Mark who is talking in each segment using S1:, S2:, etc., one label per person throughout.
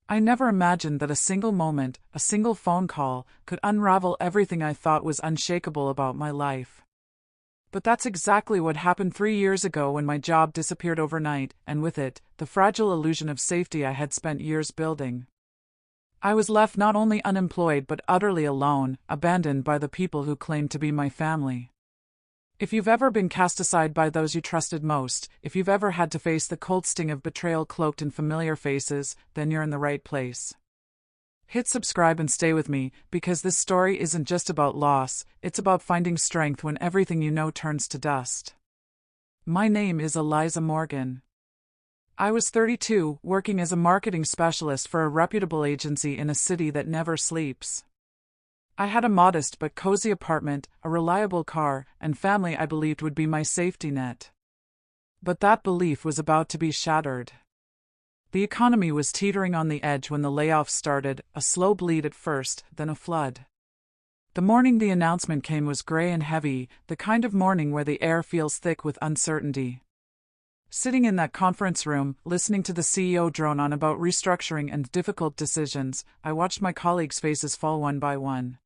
S1: I never imagined that a single moment, a single phone call, could unravel everything I thought was unshakable about my life. But that's exactly what happened 3 years ago when my job disappeared overnight, and with it, the fragile illusion of safety I had spent years building. I was left not only unemployed but utterly alone, abandoned by the people who claimed to be my family. If you've ever been cast aside by those you trusted most, if you've ever had to face the cold sting of betrayal cloaked in familiar faces, then you're in the right place. Hit subscribe and stay with me, because this story isn't just about loss, it's about finding strength when everything you know turns to dust. My name is Eliza Morgan. I was 32, working as a marketing specialist for a reputable agency in a city that never sleeps. I had a modest but cozy apartment, a reliable car, and family I believed would be my safety net. But that belief was about to be shattered. The economy was teetering on the edge when the layoffs started, a slow bleed at first, then a flood. The morning the announcement came was gray and heavy, the kind of morning where the air feels thick with uncertainty. Sitting in that conference room, listening to the CEO drone on about restructuring and difficult decisions, I watched my colleagues' faces fall one by one.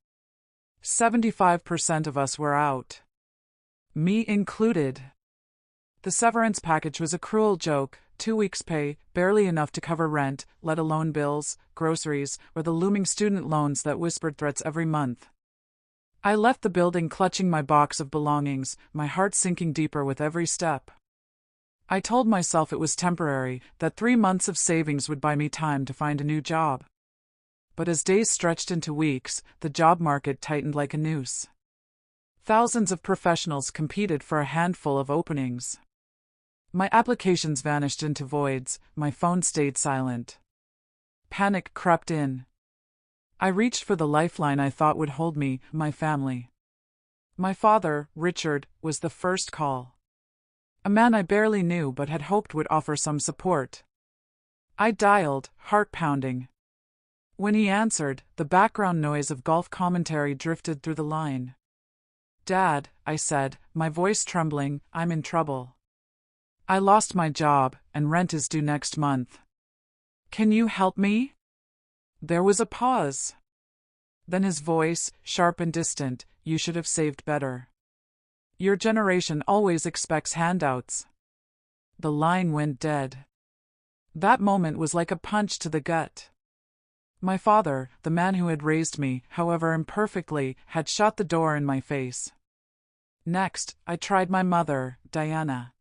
S1: 75% of us were out. Me included. The severance package was a cruel joke, 2 weeks' pay, barely enough to cover rent, let alone bills, groceries, or the looming student loans that whispered threats every month. I left the building clutching my box of belongings, my heart sinking deeper with every step. I told myself it was temporary, that 3 months of savings would buy me time to find a new job. But as days stretched into weeks, the job market tightened like a noose. Thousands of professionals competed for a handful of openings. My applications vanished into voids, my phone stayed silent. Panic crept in. I reached for the lifeline I thought would hold me, my family. My father, Richard, was the first call. A man I barely knew but had hoped would offer some support. I dialed, heart pounding. When he answered, the background noise of golf commentary drifted through the line. "Dad," I said, my voice trembling, "I'm in trouble. I lost my job, and rent is due next month. Can you help me?" There was a pause. Then his voice, sharp and distant, "You should have saved better. Your generation always expects handouts." The line went dead. That moment was like a punch to the gut. My father, the man who had raised me, however imperfectly, had shut the door in my face. Next, I tried my mother, Diana.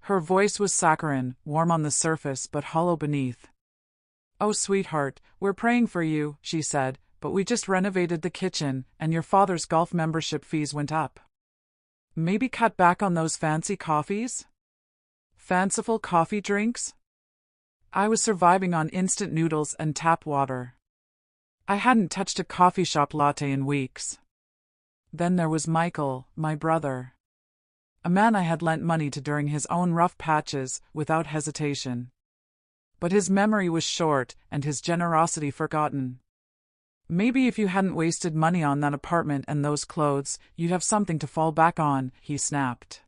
S1: Her voice was saccharine, warm on the surface but hollow beneath. "Oh, sweetheart, we're praying for you," she said, "but we just renovated the kitchen, and your father's golf membership fees went up. Maybe cut back on those fancy coffees? Fanciful coffee drinks?" I was surviving on instant noodles and tap water. I hadn't touched a coffee shop latte in weeks. Then there was Michael, my brother. A man I had lent money to during his own rough patches, without hesitation. But his memory was short, and his generosity forgotten. "Maybe if you hadn't wasted money on that apartment and those clothes, you'd have something to fall back on," he snapped.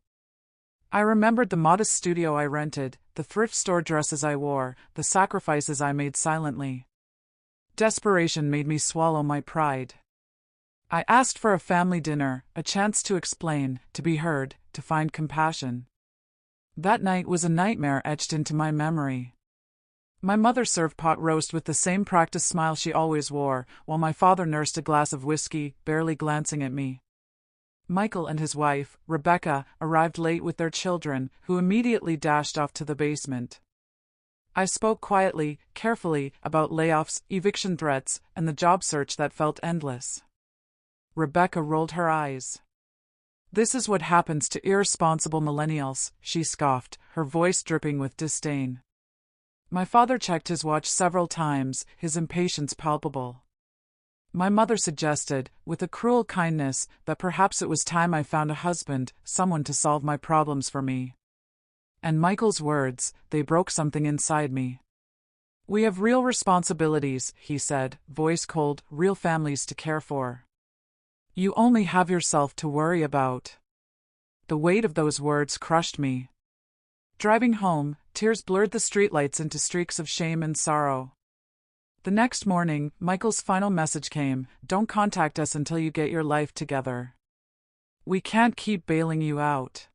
S1: I remembered the modest studio I rented, the thrift store dresses I wore, the sacrifices I made silently. Desperation made me swallow my pride. I asked for a family dinner, a chance to explain, to be heard, to find compassion. That night was a nightmare etched into my memory. My mother served pot roast with the same practiced smile she always wore, while my father nursed a glass of whiskey, barely glancing at me. Michael and his wife, Rebecca, arrived late with their children, who immediately dashed off to the basement. I spoke quietly, carefully, about layoffs, eviction threats, and the job search that felt endless. Rebecca rolled her eyes. "This is what happens to irresponsible millennials," she scoffed, her voice dripping with disdain. My father checked his watch several times, his impatience palpable. My mother suggested, with a cruel kindness, that perhaps it was time I found a husband, someone to solve my problems for me. And Michael's words, they broke something inside me. "We have real responsibilities," he said, voice cold, "real families to care for. You only have yourself to worry about." The weight of those words crushed me. Driving home, tears blurred the streetlights into streaks of shame and sorrow. The next morning, Michael's final message came: "Don't contact us until you get your life together. We can't keep bailing you out."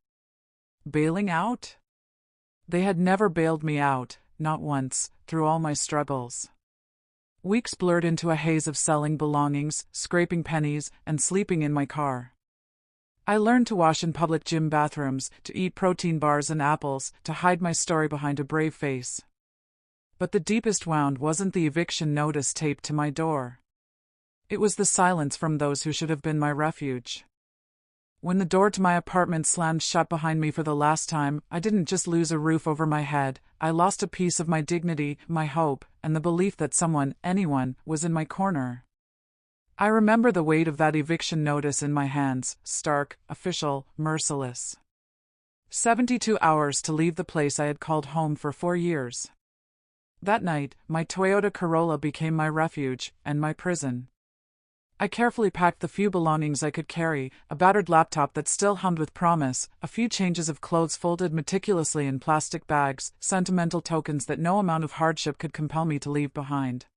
S1: Bailing out? They had never bailed me out, not once, through all my struggles. Weeks blurred into a haze of selling belongings, scraping pennies, and sleeping in my car. I learned to wash in public gym bathrooms, to eat protein bars and apples, to hide my story behind a brave face. But the deepest wound wasn't the eviction notice taped to my door. It was the silence from those who should have been my refuge. When the door to my apartment slammed shut behind me for the last time, I didn't just lose a roof over my head, I lost a piece of my dignity, my hope, and the belief that someone, anyone, was in my corner. I remember the weight of that eviction notice in my hands, stark, official, merciless. 72 hours to leave the place I had called home for 4 years. That night, my Toyota Corolla became my refuge, and my prison. I carefully packed the few belongings I could carry, a battered laptop that still hummed with promise, a few changes of clothes folded meticulously in plastic bags, sentimental tokens that no amount of hardship could compel me to leave behind.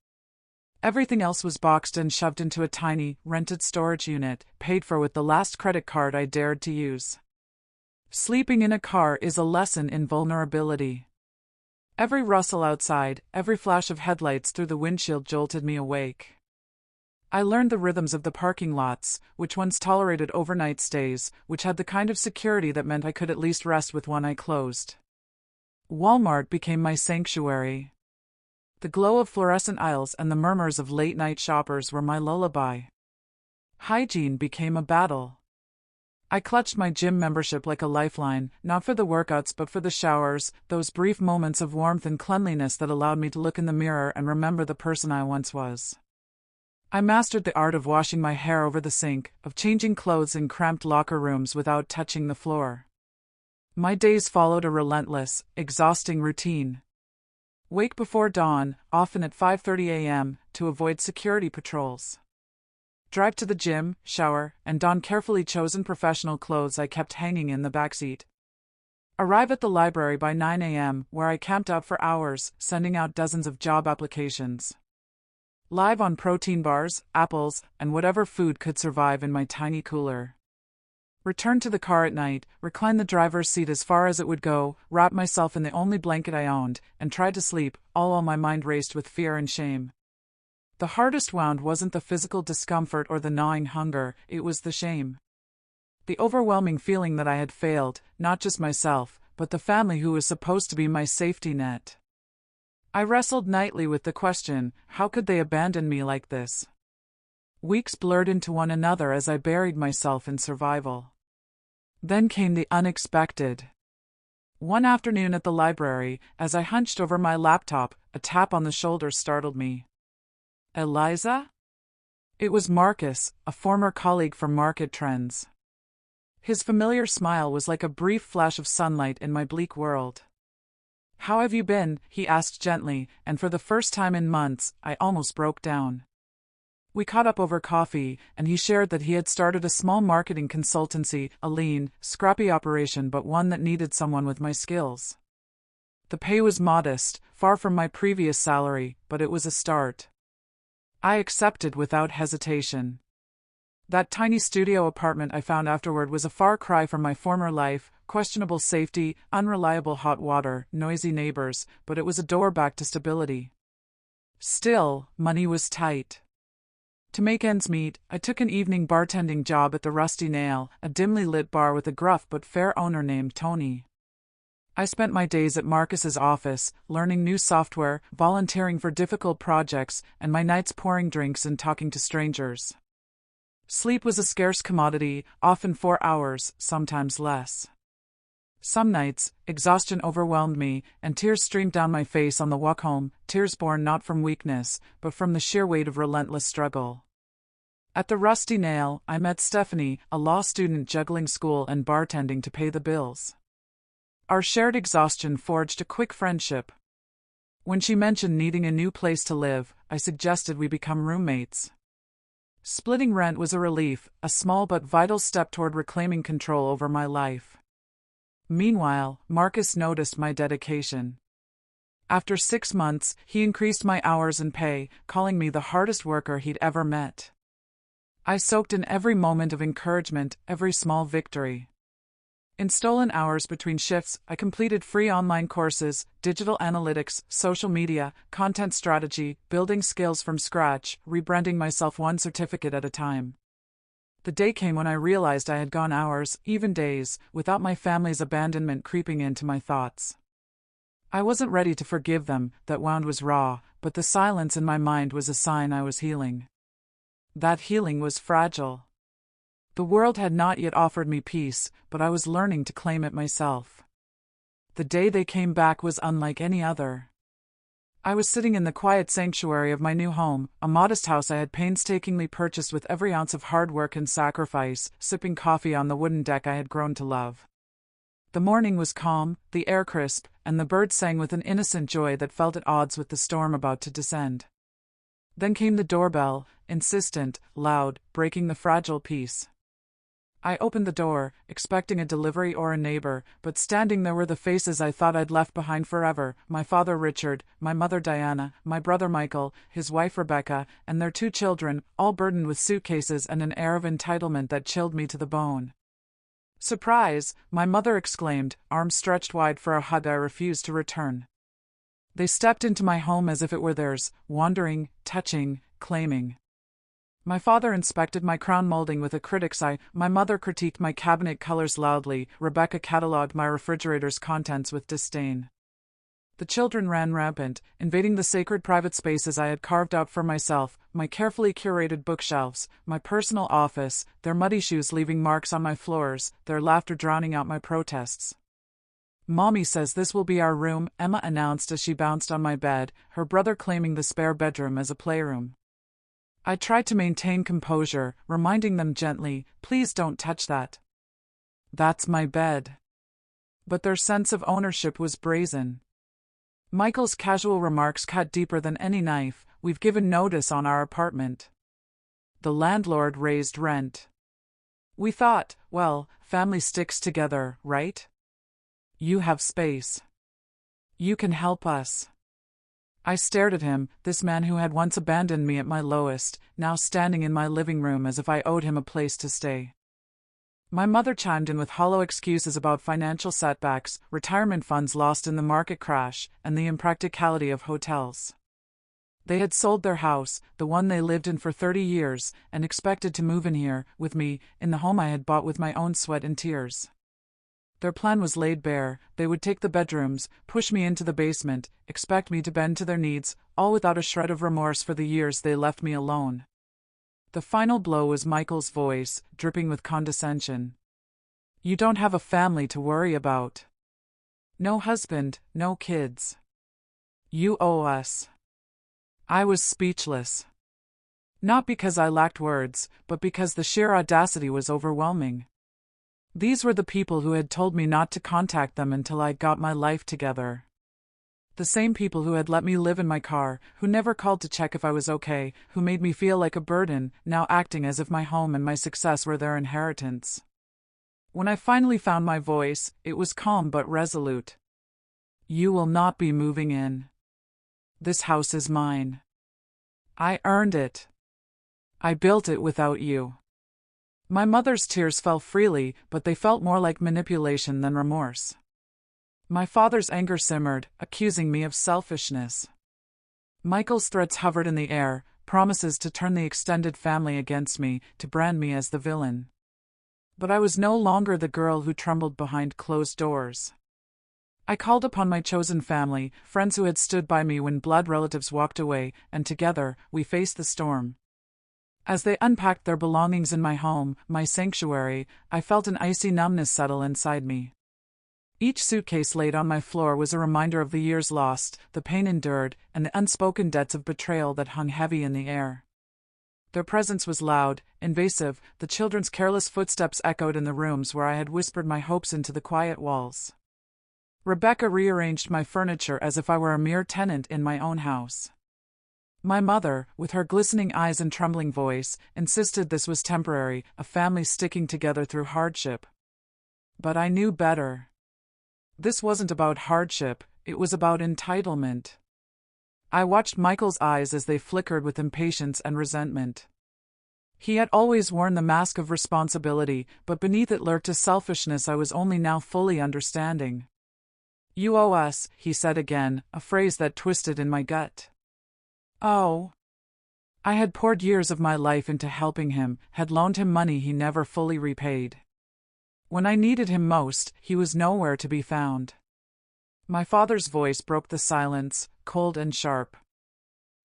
S1: Everything else was boxed and shoved into a tiny, rented storage unit, paid for with the last credit card I dared to use. Sleeping in a car is a lesson in vulnerability. Every rustle outside, every flash of headlights through the windshield jolted me awake. I learned the rhythms of the parking lots, which once tolerated overnight stays, which had the kind of security that meant I could at least rest with one eye closed. Walmart became my sanctuary. The glow of fluorescent aisles and the murmurs of late-night shoppers were my lullaby. Hygiene became a battle. I clutched my gym membership like a lifeline, not for the workouts but for the showers, those brief moments of warmth and cleanliness that allowed me to look in the mirror and remember the person I once was. I mastered the art of washing my hair over the sink, of changing clothes in cramped locker rooms without touching the floor. My days followed a relentless, exhausting routine. Wake before dawn, often at 5:30 a.m., to avoid security patrols. Drive to the gym, shower, and don carefully chosen professional clothes I kept hanging in the backseat. Arrive at the library by 9 a.m., where I camped out for hours, sending out dozens of job applications. Live on protein bars, apples, and whatever food could survive in my tiny cooler. Return to the car at night, recline the driver's seat as far as it would go, wrap myself in the only blanket I owned, and try to sleep, all while my mind raced with fear and shame. The hardest wound wasn't the physical discomfort or the gnawing hunger, it was the shame. The overwhelming feeling that I had failed, not just myself, but the family who was supposed to be my safety net. I wrestled nightly with the question, how could they abandon me like this? Weeks blurred into one another as I buried myself in survival. Then came the unexpected. One afternoon at the library, as I hunched over my laptop, a tap on the shoulder startled me. Eliza? It was Marcus, a former colleague from Market Trends. His familiar smile was like a brief flash of sunlight in my bleak world. "How have you been?" he asked gently, and for the first time in months, I almost broke down. We caught up over coffee, and he shared that he had started a small marketing consultancy, a lean, scrappy operation but one that needed someone with my skills. The pay was modest, far from my previous salary, but it was a start. I accepted without hesitation. That tiny studio apartment I found afterward was a far cry from my former life, questionable safety, unreliable hot water, noisy neighbors, but it was a door back to stability. Still, money was tight. To make ends meet, I took an evening bartending job at the Rusty Nail, a dimly lit bar with a gruff but fair owner named Tony. I spent my days at Marcus's office, learning new software, volunteering for difficult projects, and my nights pouring drinks and talking to strangers. Sleep was a scarce commodity, often 4 hours, sometimes less. Some nights, exhaustion overwhelmed me, and tears streamed down my face on the walk home, tears born not from weakness, but from the sheer weight of relentless struggle. At the Rusty Nail, I met Stephanie, a law student juggling school and bartending to pay the bills. Our shared exhaustion forged a quick friendship. When she mentioned needing a new place to live, I suggested we become roommates. Splitting rent was a relief, a small but vital step toward reclaiming control over my life. Meanwhile, Marcus noticed my dedication. After 6 months, he increased my hours and pay, calling me the hardest worker he'd ever met. I soaked in every moment of encouragement, every small victory. In stolen hours between shifts, I completed free online courses, digital analytics, social media, content strategy, building skills from scratch, rebranding myself one certificate at a time. The day came when I realized I had gone hours, even days, without my family's abandonment creeping into my thoughts. I wasn't ready to forgive them, that wound was raw, but the silence in my mind was a sign I was healing. That healing was fragile. The world had not yet offered me peace, but I was learning to claim it myself. The day they came back was unlike any other. I was sitting in the quiet sanctuary of my new home, a modest house I had painstakingly purchased with every ounce of hard work and sacrifice, sipping coffee on the wooden deck I had grown to love. The morning was calm, the air crisp, and the birds sang with an innocent joy that felt at odds with the storm about to descend. Then came the doorbell, insistent, loud, breaking the fragile peace. I opened the door, expecting a delivery or a neighbor, but standing there were the faces I thought I'd left behind forever: my father Richard, my mother Diana, my brother Michael, his wife Rebecca, and their 2 children, all burdened with suitcases and an air of entitlement that chilled me to the bone. "Surprise!" my mother exclaimed, arms stretched wide for a hug I refused to return. They stepped into my home as if it were theirs, wandering, touching, claiming. My father inspected my crown molding with a critic's eye, my mother critiqued my cabinet colors loudly, Rebecca catalogued my refrigerator's contents with disdain. The children ran rampant, invading the sacred private spaces I had carved out for myself, my carefully curated bookshelves, my personal office, their muddy shoes leaving marks on my floors, their laughter drowning out my protests. "Mommy says this will be our room," Emma announced as she bounced on my bed, her brother claiming the spare bedroom as a playroom. I tried to maintain composure, reminding them gently, "Please don't touch that. That's my bed." But their sense of ownership was brazen. Michael's casual remarks cut deeper than any knife: "We've given notice on our apartment. The landlord raised rent. We thought, well, family sticks together, right? You have space. You can help us." I stared at him, this man who had once abandoned me at my lowest, now standing in my living room as if I owed him a place to stay. My mother chimed in with hollow excuses about financial setbacks, retirement funds lost in the market crash, and the impracticality of hotels. They had sold their house, the one they lived in for 30 years, and expected to move in here, with me, in the home I had bought with my own sweat and tears. Their plan was laid bare: they would take the bedrooms, push me into the basement, expect me to bend to their needs, all without a shred of remorse for the years they left me alone. The final blow was Michael's voice, dripping with condescension. "You don't have a family to worry about. No husband, no kids. You owe us." I was speechless. Not because I lacked words, but because the sheer audacity was overwhelming. These were the people who had told me not to contact them until I got my life together. The same people who had let me live in my car, who never called to check if I was okay, who made me feel like a burden, now acting as if my home and my success were their inheritance. When I finally found my voice, it was calm but resolute. "You will not be moving in. This house is mine. I earned it. I built it without you." My mother's tears fell freely, but they felt more like manipulation than remorse. My father's anger simmered, accusing me of selfishness. Michael's threats hovered in the air, promises to turn the extended family against me, to brand me as the villain. But I was no longer the girl who trembled behind closed doors. I called upon my chosen family, friends who had stood by me when blood relatives walked away, and together, we faced the storm. As they unpacked their belongings in my home, my sanctuary, I felt an icy numbness settle inside me. Each suitcase laid on my floor was a reminder of the years lost, the pain endured, and the unspoken debts of betrayal that hung heavy in the air. Their presence was loud, invasive, the children's careless footsteps echoed in the rooms where I had whispered my hopes into the quiet walls. Rebecca rearranged my furniture as if I were a mere tenant in my own house. My mother, with her glistening eyes and trembling voice, insisted this was temporary, a family sticking together through hardship. But I knew better. This wasn't about hardship, It was about entitlement. I watched Michael's eyes as they flickered with impatience and resentment. He had always worn the mask of responsibility, but beneath it lurked a selfishness I was only now fully understanding. "You owe us," he said again, a phrase that twisted in my gut. Oh. I had poured years of my life into helping him, had loaned him money he never fully repaid. When I needed him most, he was nowhere to be found. My father's voice broke the silence, cold and sharp.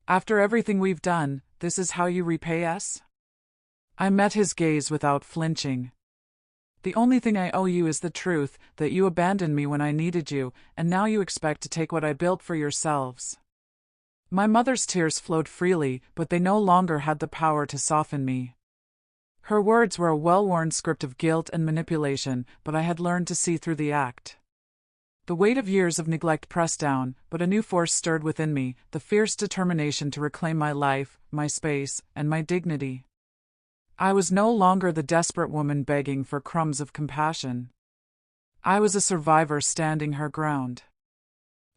S1: "After everything we've done, this is how you repay us?" I met his gaze without flinching. "The only thing I owe you is the truth, that you abandoned me when I needed you, and now you expect to take what I built for yourselves." My mother's tears flowed freely, but they no longer had the power to soften me. Her words were a well-worn script of guilt and manipulation, but I had learned to see through the act. The weight of years of neglect pressed down, but a new force stirred within me, the fierce determination to reclaim my life, my space, and my dignity. I was no longer the desperate woman begging for crumbs of compassion. I was a survivor standing her ground.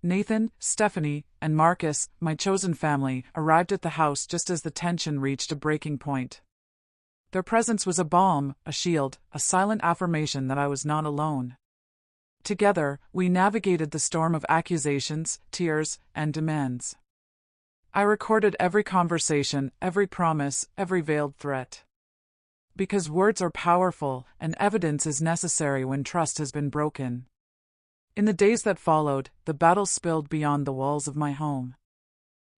S1: Nathan, Stephanie, and Marcus, my chosen family, arrived at the house just as the tension reached a breaking point. Their presence was a balm, a shield, a silent affirmation that I was not alone. Together, we navigated the storm of accusations, tears, and demands. I recorded every conversation, every promise, every veiled threat. Because words are powerful, and evidence is necessary when trust has been broken. In the days that followed, the battle spilled beyond the walls of my home.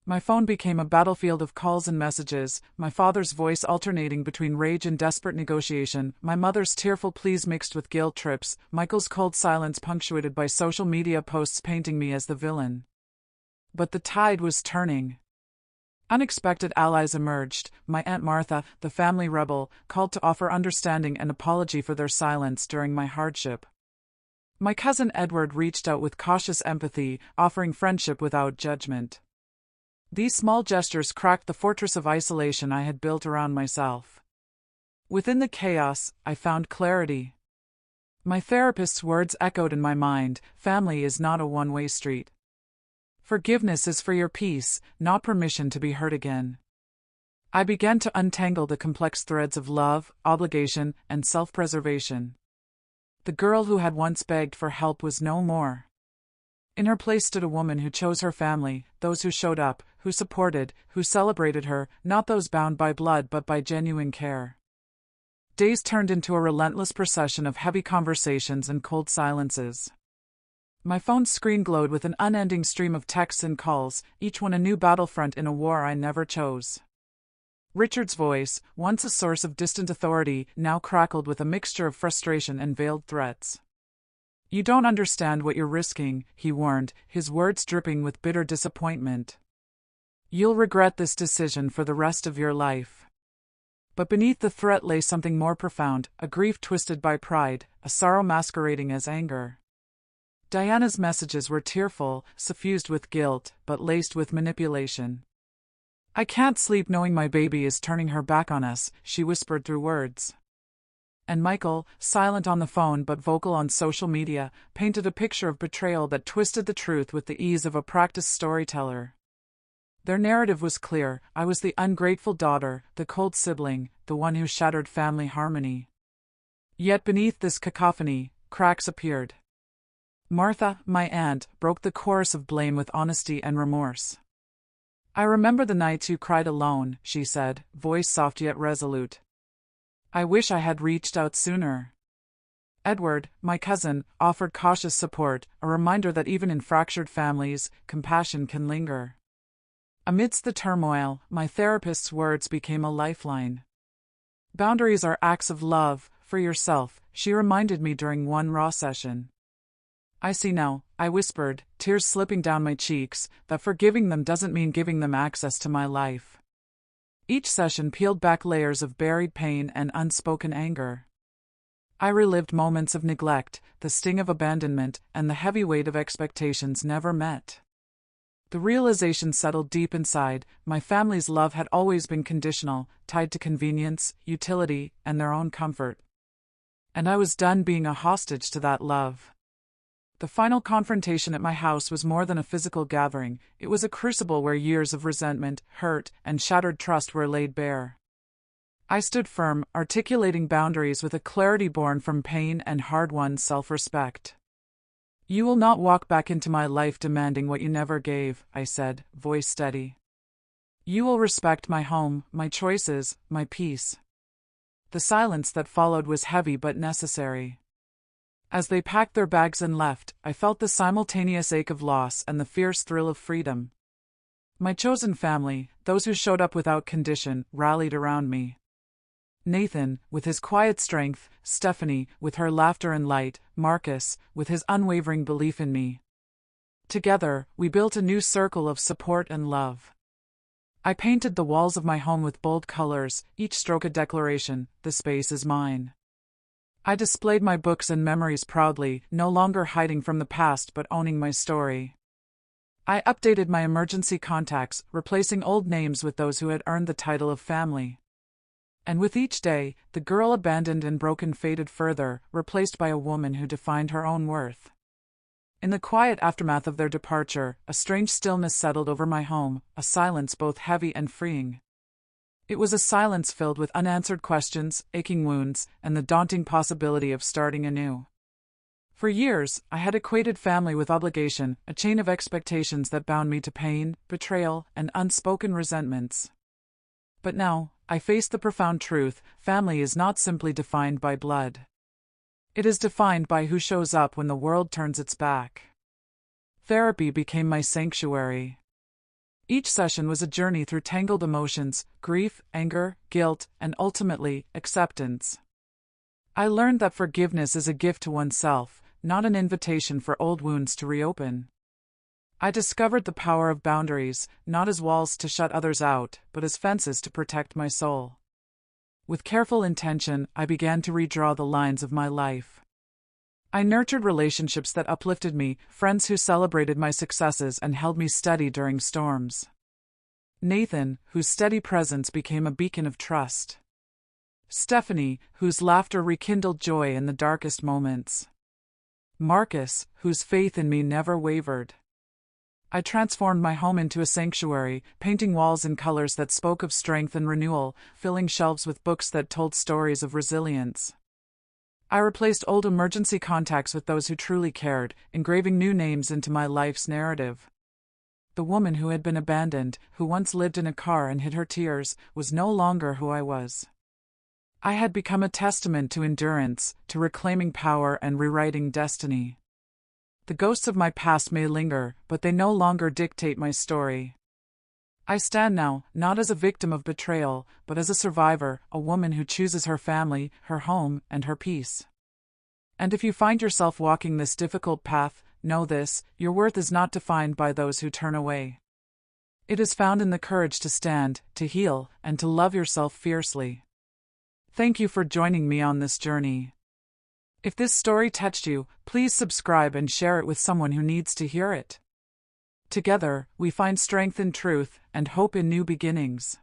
S1: My phone became a battlefield of calls and messages, my father's voice alternating between rage and desperate negotiation, my mother's tearful pleas mixed with guilt trips, Michael's cold silence punctuated by social media posts painting me as the villain. But the tide was turning. Unexpected allies emerged. My Aunt Martha, the family rebel, called to offer understanding and apology for their silence during my hardship. My cousin Edward reached out with cautious empathy, offering friendship without judgment. These small gestures cracked the fortress of isolation I had built around myself. Within the chaos, I found clarity. My therapist's words echoed in my mind: family is not a one-way street. Forgiveness is for your peace, not permission to be hurt again. I began to untangle the complex threads of love, obligation, and self-preservation. The girl who had once begged for help was no more. In her place stood a woman who chose her family, those who showed up, who supported, who celebrated her, not those bound by blood but by genuine care. Days turned into a relentless procession of heavy conversations and cold silences. My phone's screen glowed with an unending stream of texts and calls, each one a new battlefront in a war I never chose. Richard's voice, once a source of distant authority, now crackled with a mixture of frustration and veiled threats. "You don't understand what you're risking," he warned, his words dripping with bitter disappointment. "You'll regret this decision for the rest of your life." But beneath the threat lay something more profound, a grief twisted by pride, a sorrow masquerading as anger. Diana's messages were tearful, suffused with guilt, but laced with manipulation. "I can't sleep knowing my baby is turning her back on us," she whispered through words. And Michael, silent on the phone but vocal on social media, painted a picture of betrayal that twisted the truth with the ease of a practiced storyteller. Their narrative was clear: I was the ungrateful daughter, the cold sibling, the one who shattered family harmony. Yet beneath this cacophony, cracks appeared. Martha, my aunt, broke the chorus of blame with honesty and remorse. "I remember the nights you cried alone," she said, voice soft yet resolute. "I wish I had reached out sooner." Edward, my cousin, offered cautious support, a reminder that even in fractured families, compassion can linger. Amidst the turmoil, my therapist's words became a lifeline. "Boundaries are acts of love, for yourself," she reminded me during one raw session. "I see now," I whispered, tears slipping down my cheeks, "that forgiving them doesn't mean giving them access to my life." Each session peeled back layers of buried pain and unspoken anger. I relived moments of neglect, the sting of abandonment, and the heavy weight of expectations never met. The realization settled deep inside: my family's love had always been conditional, tied to convenience, utility, and their own comfort. And I was done being a hostage to that love. The final confrontation at my house was more than a physical gathering. It was a crucible where years of resentment, hurt, and shattered trust were laid bare. I stood firm, articulating boundaries with a clarity born from pain and hard-won self-respect. "You will not walk back into my life demanding what you never gave," I said, voice steady. "You will respect my home, my choices, my peace." The silence that followed was heavy but necessary. As they packed their bags and left, I felt the simultaneous ache of loss and the fierce thrill of freedom. My chosen family, those who showed up without condition, rallied around me. Nathan, with his quiet strength, Stephanie, with her laughter and light, Marcus, with his unwavering belief in me. Together, we built a new circle of support and love. I painted the walls of my home with bold colors, each stroke a declaration: the space is mine. I displayed my books and memories proudly, no longer hiding from the past but owning my story. I updated my emergency contacts, replacing old names with those who had earned the title of family. And with each day, the girl abandoned and broken faded further, replaced by a woman who defined her own worth. In the quiet aftermath of their departure, a strange stillness settled over my home, a silence both heavy and freeing. It was a silence filled with unanswered questions, aching wounds, and the daunting possibility of starting anew. For years, I had equated family with obligation, a chain of expectations that bound me to pain, betrayal, and unspoken resentments. But now, I faced the profound truth: family is not simply defined by blood. It is defined by who shows up when the world turns its back. Therapy became my sanctuary. Each session was a journey through tangled emotions: grief, anger, guilt, and ultimately, acceptance. I learned that forgiveness is a gift to oneself, not an invitation for old wounds to reopen. I discovered the power of boundaries, not as walls to shut others out, but as fences to protect my soul. With careful intention, I began to redraw the lines of my life. I nurtured relationships that uplifted me, friends who celebrated my successes and held me steady during storms. Nathan, whose steady presence became a beacon of trust. Stephanie, whose laughter rekindled joy in the darkest moments. Marcus, whose faith in me never wavered. I transformed my home into a sanctuary, painting walls in colors that spoke of strength and renewal, filling shelves with books that told stories of resilience. I replaced old emergency contacts with those who truly cared, engraving new names into my life's narrative. The woman who had been abandoned, who once lived in a car and hid her tears, was no longer who I was. I had become a testament to endurance, to reclaiming power and rewriting destiny. The ghosts of my past may linger, but they no longer dictate my story. I stand now, not as a victim of betrayal, but as a survivor, a woman who chooses her family, her home, and her peace. And if you find yourself walking this difficult path, know this: your worth is not defined by those who turn away. It is found in the courage to stand, to heal, and to love yourself fiercely. Thank you for joining me on this journey. If this story touched you, please subscribe and share it with someone who needs to hear it. Together, we find strength in truth and hope in new beginnings.